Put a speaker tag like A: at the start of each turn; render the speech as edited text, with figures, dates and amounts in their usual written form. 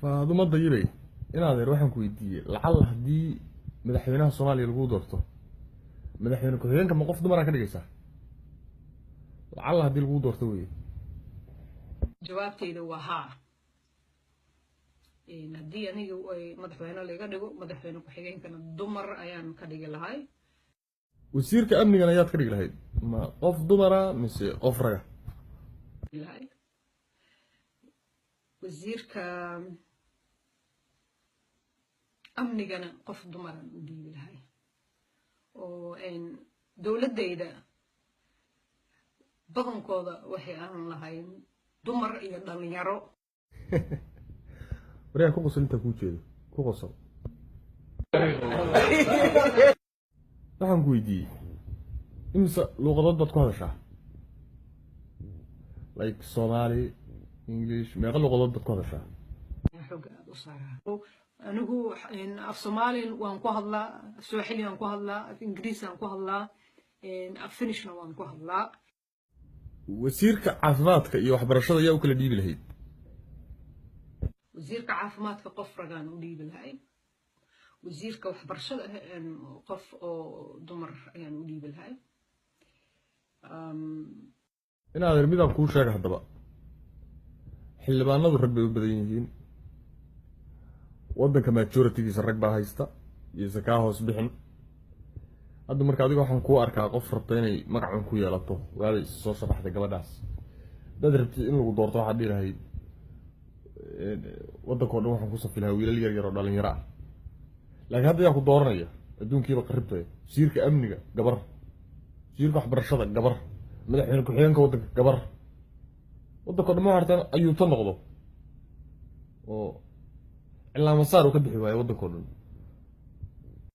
A: فهذا ضيبي إن هذا روح كويدية لعل هدي مدحوينها الصومالي اللي قدرته مدحوين كويدين كم قف دمرة كده جيسا لعل هدي اللي قدرته ويه
B: jawaabtayda waa haa haddii aniga madaxweyne laga dhigo madaxweyne ku-xigeenkana dumar ayaan ka dhigi lahay
A: wasiirka amnigana ayaad ka dhigi lahayd ma qof dumara mise qof raga
B: wasiirka amnigana qof dumaran u dhiibi lahay oo dowladayda badankooda waxay aan lahayn dumar iyo dhalinyaro
A: waryaa ku qosol intaa kuu jeedo ku qosol waxaan ku weydiiyey imisa luuqadood baad ku hadashaa like Somali English meeqa luuqadood baad ku hadashaa
B: xooga aad u saaraa anigu af Soomaali waan ku hadlaa af Swahili waan ku hadlaa af Ingiriisi waan ku hadlaa af Finishna waan ku hadlaa
A: wasiirka caafimaadka iyo waxbarashada ayaa u kala dhiibi lahayd
B: wasiirka caafimaadka qof ragaan u dhiibi lahay wasiirka waxbarashada qof oo dumar ayaan u dhiibi lahay
A: inaad midaan kuu sheega haddaba xildhibaanadu rag bay u badan yihiin waddanka majoritigiisa rag baa haysta iyo kaa hoos bixin hadda marka adiga waxaan kuu arkaa qof rabta inay magacan ku yeelato waaday soo sharaxday gabadhaas dad rabtay in lagu doorto waxaad dhihi lahayd waddankoo dhan waxaan ku safi lahaa wiilal yar yar oo dhalinyaro ah laakiin hadda yaa ku dooranaya adduunkiiba qaribtay wasiirka amniga gabar wasiirka waxbarashada gabar madaxweyne ku-xigeenka waddanka gabar waddankoo dhan ma hartaan ayuuta noqdo oo cilaa masaar uu ka bixi waayo waddankoo dhan